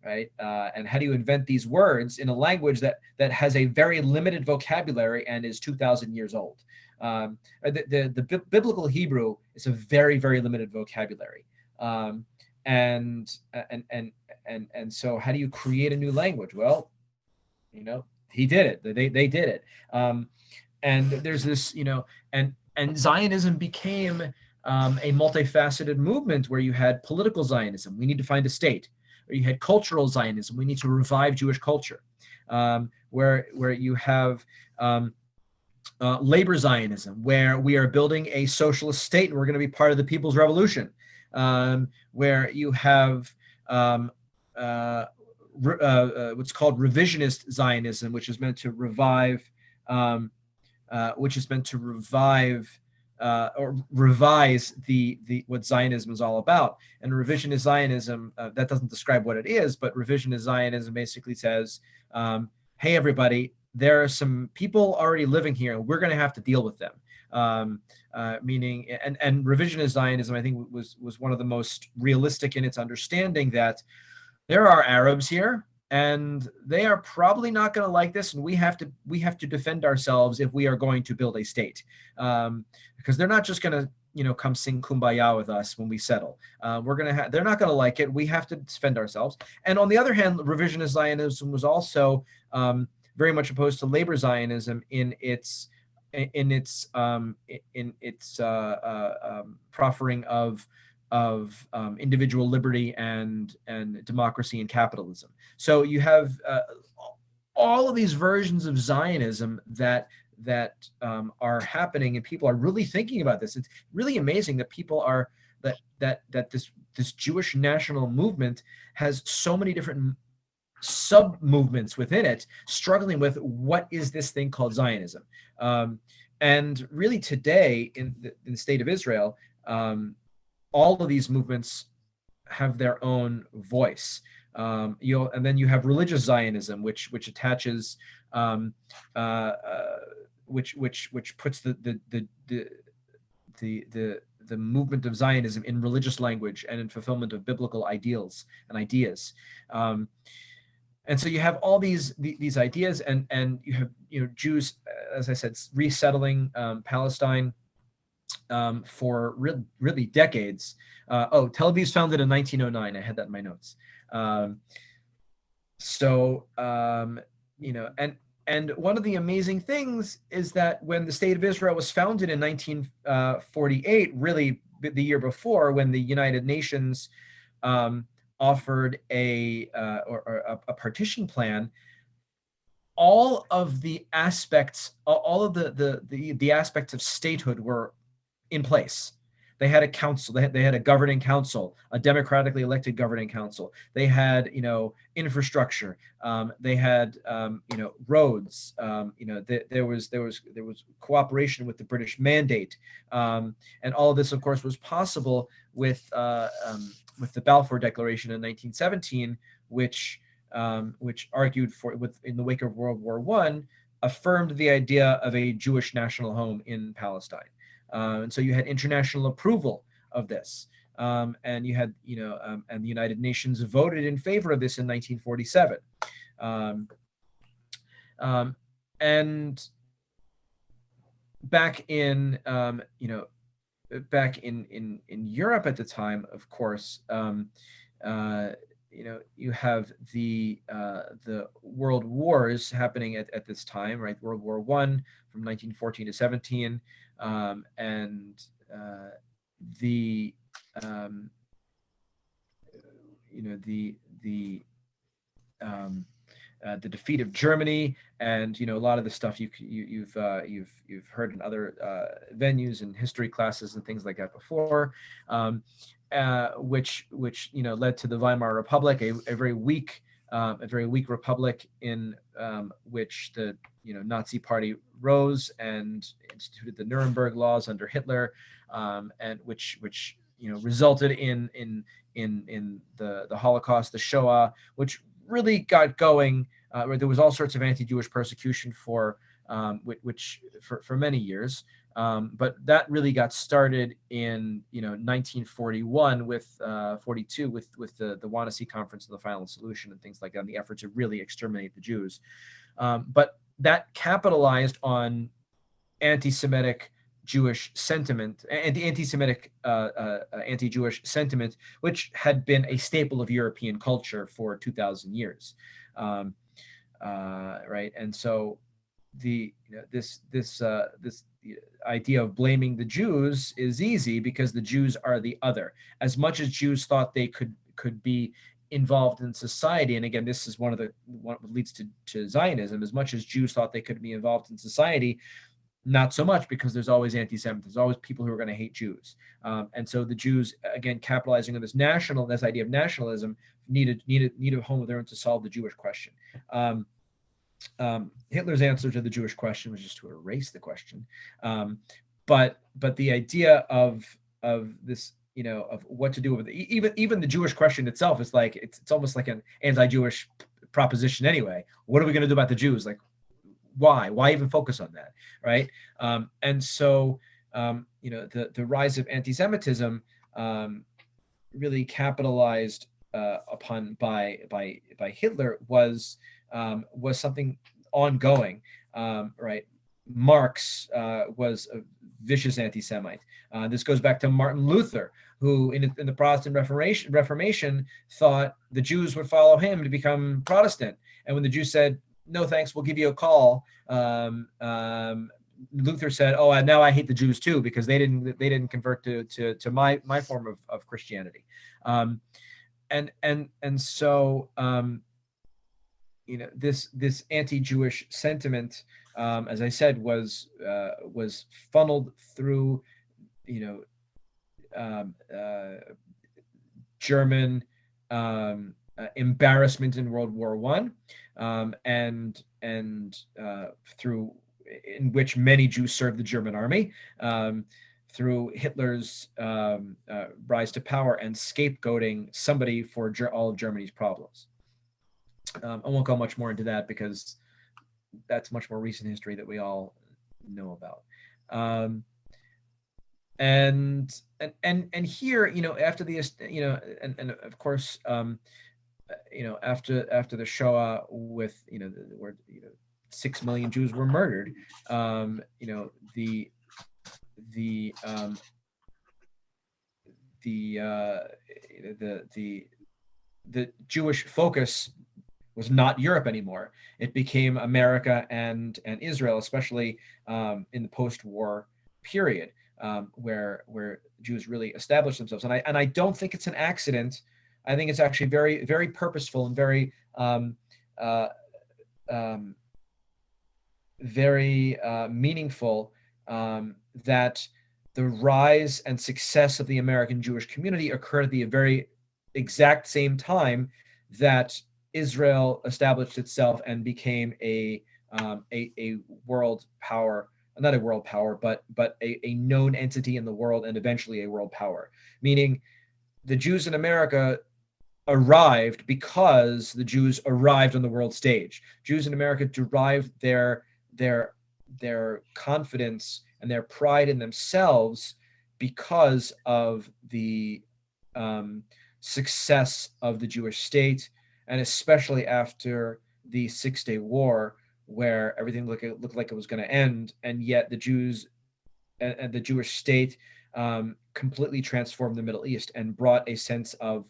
right? And how do you invent these words in a language that has a very limited vocabulary and is 2,000 years old? The biblical Hebrew is a very, very limited vocabulary. And so how do you create a new language? Well, you know, he did it. They did it. And there's this, you know, and Zionism became a multifaceted movement where you had political Zionism. We need to find a state. Or you had cultural Zionism. We need to revive Jewish culture. Where you have labor Zionism, where we are building a socialist state and we're going to be part of the People's Revolution. Where you have what's called revisionist Zionism, which is meant to revive, or revise the what Zionism is all about. And revisionist Zionism, that doesn't describe what it is, but revisionist Zionism basically says, hey, everybody, there are some people already living here, and we're going to have to deal with them. Meaning, and revisionist Zionism, I think, was one of the most realistic in its understanding that there are Arabs here, and they are probably not going to like this, and we have to defend ourselves if we are going to build a state, because they're not just going to, you know, come sing Kumbaya with us when we settle. They're not going to like it. We have to defend ourselves. And on the other hand, revisionist Zionism was also very much opposed to labor Zionism in its proffering of individual liberty and democracy and capitalism. So you have all of these versions of Zionism that are happening, and people are really thinking about this. It's really amazing that people are that this Jewish national movement has so many different sub movements within it, struggling with what is this thing called Zionism. And really today in the state of Israel, all of these movements have their own voice. And then you have religious Zionism, which attaches, which puts the movement of Zionism in religious language and in fulfillment of biblical ideals and ideas. And so you have all these ideas, and you have Jews, as I said, resettling Palestine for really decades. Tel Aviv's founded in 1909. I had that in my notes. And one of the amazing things is that when the State of Israel was founded in 1948, really the year before, when the United Nations offered a partition plan, all of the aspects, all of the aspects of statehood were in place. They had a council. They had a governing council, a democratically elected governing council. They had, infrastructure. They had, roads. There was cooperation with the British Mandate, and all of this, of course, was possible with the Balfour Declaration in 1917, which argued for, in the wake of World War I, affirmed the idea of a Jewish national home in Palestine. And so you had international approval of this, and you had, and the United Nations voted in favor of this in 1947. And back in, back in Europe at the time, of course, you have the world wars happening at this time, right? World War I from 1914 to 17. And the defeat of Germany, and a lot of the stuff you've heard in other venues and history classes and things like that before, which led to the Weimar Republic, a very weak republic in which the Nazi Party rose and instituted the Nuremberg laws under Hitler, and which resulted in the Holocaust, the Shoah, which really got going. Where there was all sorts of anti-Jewish persecution for many years, but that really got started in 1941 with 42 with the Wannsee Conference and the Final Solution and things like that, and the effort to really exterminate the Jews. But that capitalized on anti-Semitic Jewish sentiment, anti-Semitic, anti-Jewish sentiment, which had been a staple of European culture for 2,000 years, right? And so this idea of blaming the Jews is easy because the Jews are the other. As much as Jews thought they could be involved in society, and again, this is what leads to Zionism. As much as Jews thought they could be involved in society, not so much, because there's always anti-Semitism. There's always people who are going to hate Jews, and so the Jews, again, capitalizing on this idea of nationalism, needed a home of their own to solve the Jewish question. Hitler's answer to the Jewish question was just to erase the question, but the idea of this, of what to do with it, even the Jewish question itself is like it's almost like an anti-Jewish proposition anyway. What are we going to do about the Jews? Like, why even focus on that, right? And so the rise of anti-Semitism really capitalized upon by Hitler was something ongoing, right? Marx was a vicious anti-Semite. This goes back to Martin Luther, who in the Protestant Reformation thought the Jews would follow him to become Protestant. And when the Jews said, "No, thanks, we'll give you a call," Luther said, "Oh, now I hate the Jews too, because they didn't convert to my form of Christianity." And so this anti-Jewish sentiment, as I said, was funneled through German embarrassment in World War I, and through in which many Jews served the German army, through Hitler's rise to power and scapegoating somebody for all of Germany's problems. I won't go much more into that because that's much more recent history that we all know about. And here, after the, and of course, after the Shoah, with where 6 million Jews were murdered, the Jewish focus was not Europe anymore. It became America and Israel, especially in the post-war period, where Jews really established themselves. And I don't think it's an accident. I think it's actually very, very purposeful and very very meaningful that the rise and success of the American Jewish community occurred at the very exact same time that Israel established itself and became a world power, not a world power, but a known entity in the world, and eventually a world power. Meaning, the Jews in America arrived because the Jews arrived on the world stage. Jews in America derived their confidence and their pride in themselves because of the success of the Jewish state, and especially after the 6-Day War, where everything looked like it was going to end, and yet the Jews and the Jewish state completely transformed the Middle East and brought a sense of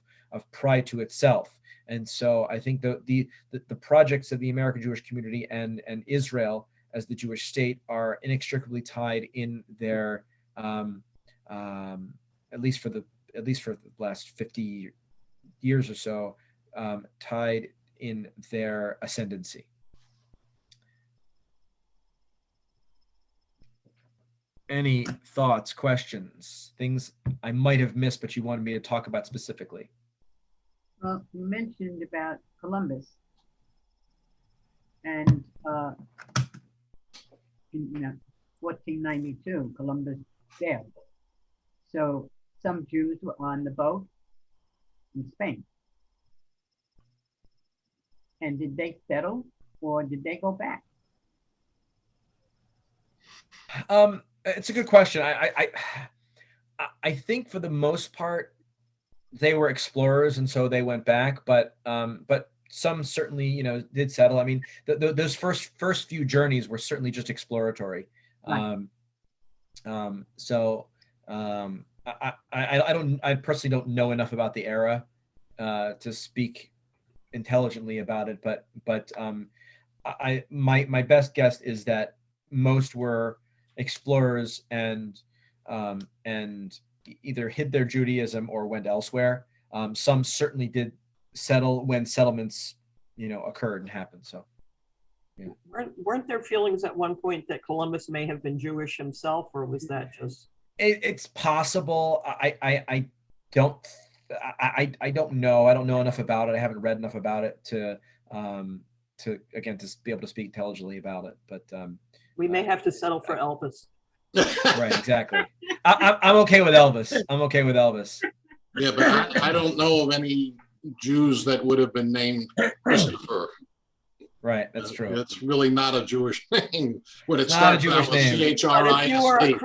pride to itself. And so I think the projects of the American Jewish community and Israel as the Jewish state are inextricably tied in their at least for the last 50 years or so, tied in their ascendancy. Any thoughts, questions, things I might have missed but you wanted me to talk about specifically? Well, you mentioned about Columbus, and in 1492, Columbus sailed. So some Jews were on the boat in Spain. And did they settle, or did they go back? It's a good question. I think for the most part they were explorers, and so they went back. But some certainly, did settle. I mean, those first few journeys were certainly just exploratory. Right. I personally don't know enough about the era to speak intelligently about it, but my best guess is that most were explorers and either hid their Judaism or went elsewhere. Some certainly did settle when settlements occurred and happened. So yeah. Weren't there feelings at one point that Columbus may have been Jewish himself, or was that just it's possible? I don't know. I don't know enough about it. I haven't read enough about it to be able to speak intelligently about it. But we may have to settle for Elvis. Right, exactly. I'm okay with Elvis. Yeah, but I don't know of any Jews that would have been named Christopher. Right, that's true. It's really not a Jewish name. When it not starts out with CHRIST.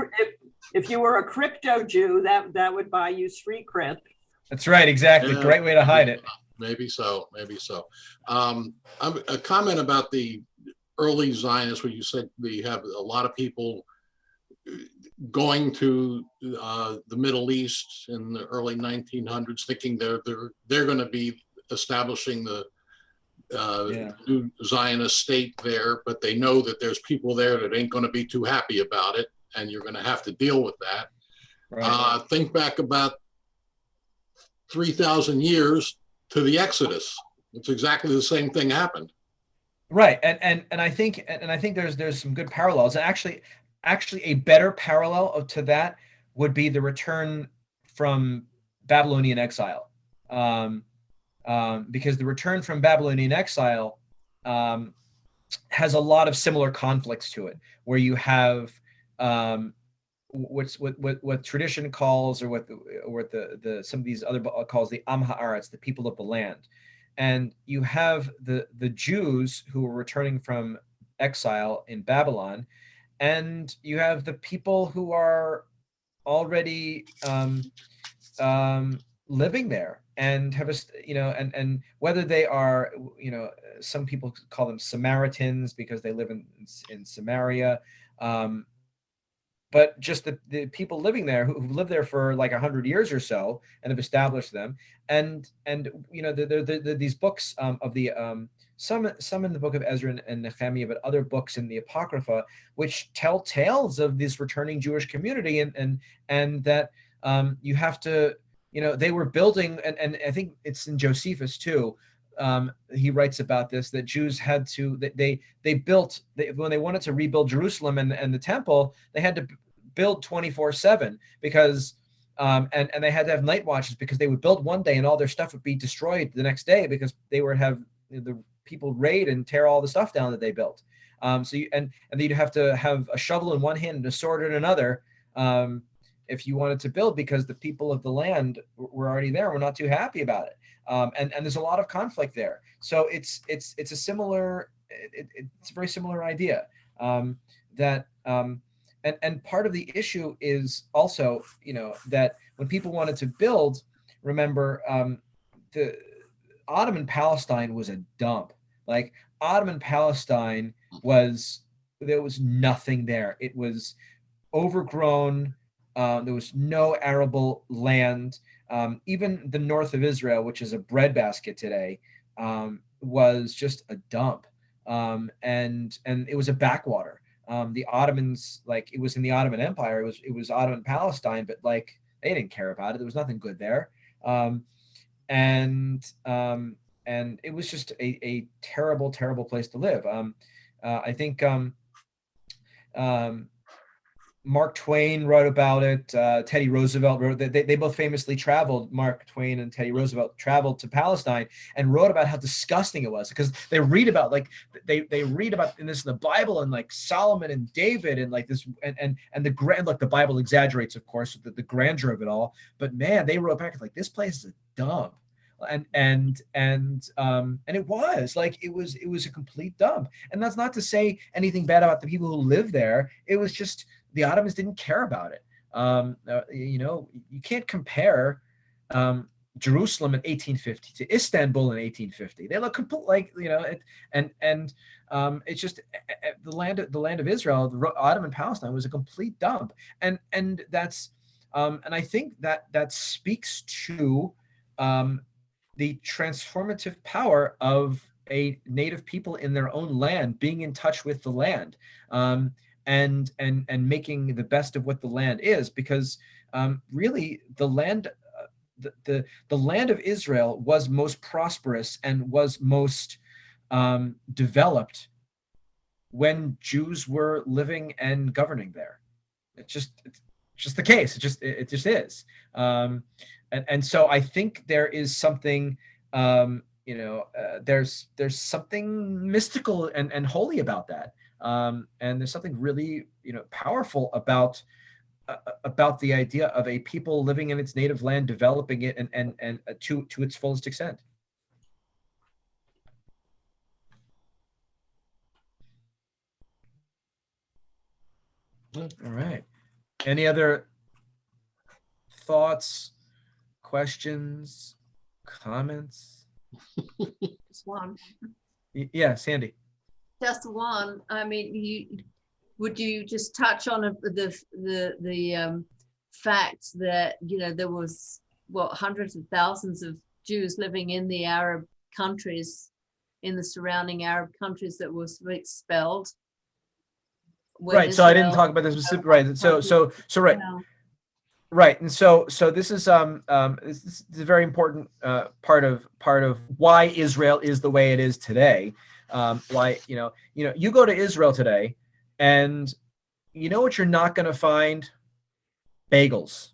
If you were a crypto Jew, that would buy you street cred. That's right, exactly. Yeah, great way to hide it. Maybe so. A comment about the early Zionists, where you said we have a lot of people going to the Middle East in the early 1900s, thinking they're going to be establishing the new Zionist state there, but they know that there's people there that ain't going to be too happy about it, and you're going to have to deal with that. Right. Think back about 3,000 years to the Exodus. It's exactly the same thing happened. Right, and I think there's some good parallels. And actually a better parallel to that would be the return from Babylonian exile. because the return from Babylonian exile has a lot of similar conflicts to it, where you have what tradition calls, or what the some of these other calls the Am Haaretz, the people of the land, and you have the Jews who are returning from exile in Babylon, and you have the people who are already living there and have and whether they are, some people call them Samaritans because they live in Samaria, but just the people living there who've lived there for like 100 years or so and have established them, and these books of the some in the book of Ezra and Nehemiah, but other books in the Apocrypha which tell tales of this returning Jewish community, and that you have to, they were building, and I think it's in Josephus too. He writes about this, that Jews had to, they built, when they wanted to rebuild Jerusalem and the temple, they had to build 24/7 because and they had to have night watches, because they would build one day and all their stuff would be destroyed the next day, because they would have the people raid and tear all the stuff down that they built. So and you'd have to have a shovel in one hand and a sword in another, if you wanted to build, because the people of the land were already there, were not too happy about it. And there's a lot of conflict there. So it's a similar, it's a very similar idea, that and part of the issue is also, that when people wanted to build, remember, the Ottoman Palestine was a dump. Like, Ottoman Palestine there was nothing there. It was overgrown. There was no arable land. Even the north of Israel, which is a breadbasket today, was just a dump. And it was a backwater. The Ottomans, like, it was in the Ottoman Empire, it was Ottoman Palestine, but like, they didn't care about it. There was nothing good there. And it was just a terrible, terrible place to live. I think Mark Twain wrote about it. Teddy Roosevelt wrote that they both famously traveled. Mark Twain and Teddy Roosevelt traveled to Palestine and wrote about how disgusting it was, because they read about, like, they read about in the Bible, and like Solomon and David and like this and the grand, like, the Bible exaggerates, of course, the grandeur of it all. But man, they wrote back like, this place is a dump. And it was like, it was a complete dump. And that's not to say anything bad about the people who live there. It was just, the Ottomans didn't care about it. You can't compare Jerusalem in 1850 to Istanbul in 1850. They look like, it's just the land of Israel, the Ottoman Palestine, was a complete dump. And that's and I think that speaks to the transformative power of a native people in their own land, being in touch with the land, and making the best of what the land is, because really the land, the land of Israel was most prosperous and was most developed when Jews were living and governing there. It's just the case. It just is. And so I think there is something, there's something mystical and holy about that. And there's something really, powerful about the idea of a people living in its native land, developing it and to its fullest extent. All right. Any other thoughts, questions, comments? Just one. Yeah, Sandy. Just one. I mean, would you just touch on the fact that there was hundreds of thousands of Jews living in the Arab countries, in the surrounding Arab countries, that was expelled. Right. So I didn't talk about this specific. Right. So right. Right, and so this is this is a very important part of why Israel is the way it is today. Why you go to Israel today, and you know what you're not going to find? Bagels.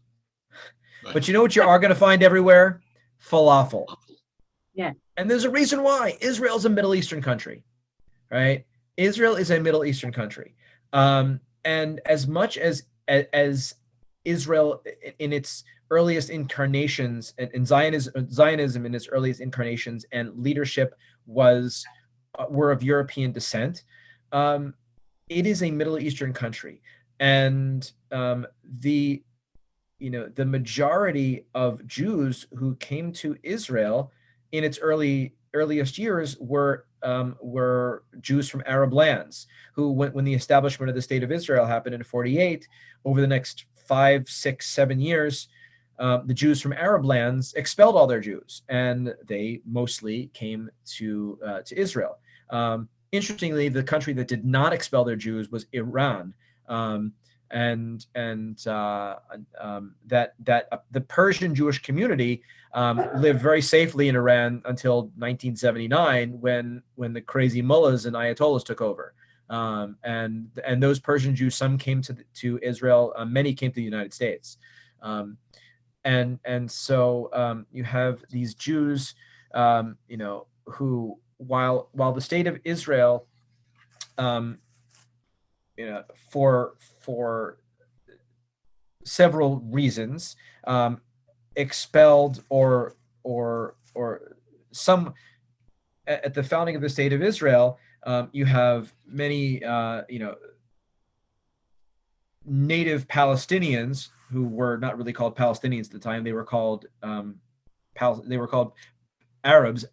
Right. But you know what you are going to find everywhere? Falafel. Yeah. And there's a reason why. Israel is a Middle Eastern country, right? Israel is a Middle Eastern country. And as much as Israel in its earliest incarnations, and Zionism in its earliest incarnations and leadership were of European descent, it is a Middle Eastern country. And the majority of Jews who came to Israel in its earliest years were Jews from Arab lands, who, when the establishment of the state of Israel happened in 48, over the next 5, 6, 7 years, the Jews from Arab lands expelled all their Jews, and they mostly came to Israel. Interestingly, the country that did not expel their Jews was Iran. And that the Persian Jewish community lived very safely in Iran until 1979, when the crazy mullahs and ayatollahs took over. And those Persian Jews, some came to Israel, many came to the United States. And so you have these Jews, who, while the state of Israel, for several reasons, expelled or some at the founding of the state of Israel, you have many native Palestinians who were not really called Palestinians at the time. They were called Arabs.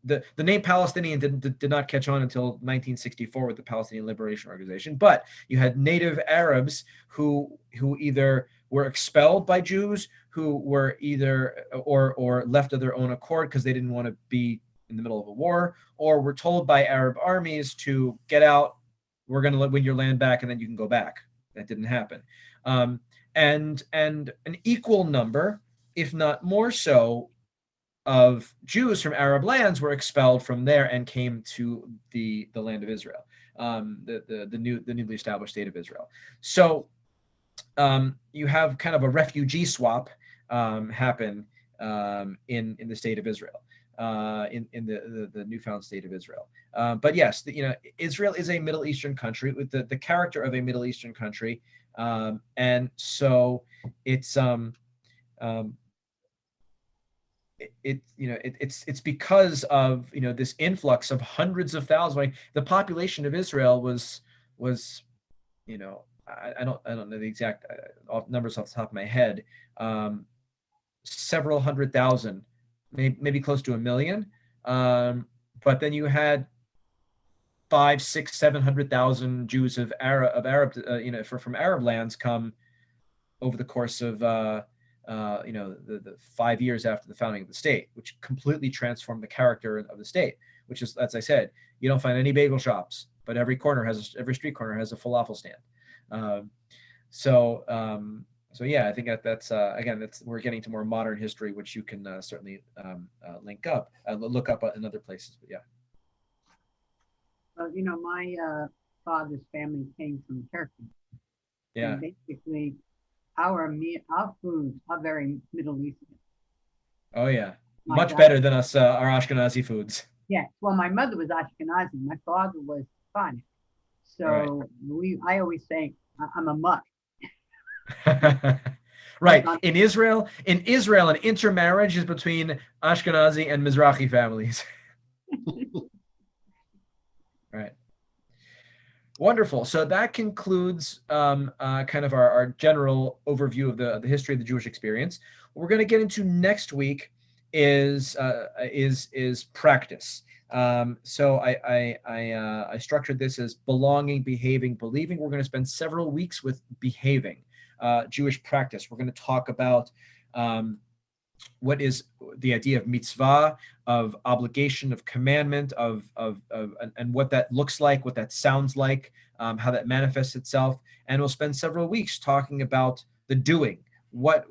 The name Palestinian did not catch on until 1964 with the Palestinian Liberation Organization. But you had native Arabs who either were expelled by Jews, who were either or left of their own accord because they didn't want to be in the middle of a war, or were told by Arab armies to get out. We're going to win your land back, and then you can go back. That didn't happen. And an equal number, if not more so, of Jews from Arab lands were expelled from there and came to the land of Israel, the newly established state of Israel. So you have kind of a refugee swap happen in the state of Israel, in the newfound state of Israel. But yes, Israel is a Middle Eastern country with the character of a Middle Eastern country, and so it's it's because of this influx of hundreds of thousands. Like, the population of Israel was I don't know the exact numbers off the top of my head, several hundred thousand, maybe close to 1 million, but then you had 5, 6, 700,000 Jews from Arab lands come over the course of the 5 years after the founding of the state, which completely transformed the character of the state. Which is, as I said, you don't find any bagel shops, but every street corner has a falafel stand. So yeah, I think that's again, we're getting to more modern history, which you can certainly look up in other places. But yeah. Well, my father's family came from Turkey. Yeah. And basically, our foods are very Middle Eastern. Oh yeah, much better than us, our Ashkenazi foods. Yeah. Well, my mother was Ashkenazi. My father was Spanish. So right. I always say I'm a mutt. Right. In Israel, an intermarriage is between Ashkenazi and Mizrahi families. Right. Wonderful. So that concludes kind of our general overview of the history of the Jewish experience. What we're going to get into next week is practice. So I structured this as belonging, behaving, believing. We're going to spend several weeks with behaving, Jewish practice. We're going to talk about what is the idea of mitzvah, of obligation, of commandment, and what that looks like, what that sounds like, how that manifests itself. And we'll spend several weeks talking about the doing, what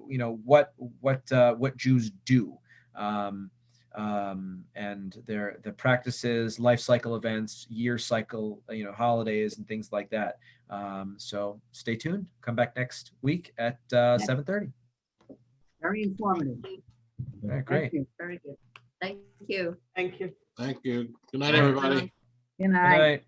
Jews do, and the practices, life cycle events, year cycle, holidays and things like that. So stay tuned. Come back next week at 7:30. Very informative. All right, great. Thank you. Very good. Thank you. Thank you. Thank you. Good night, everybody. Good night. Good night.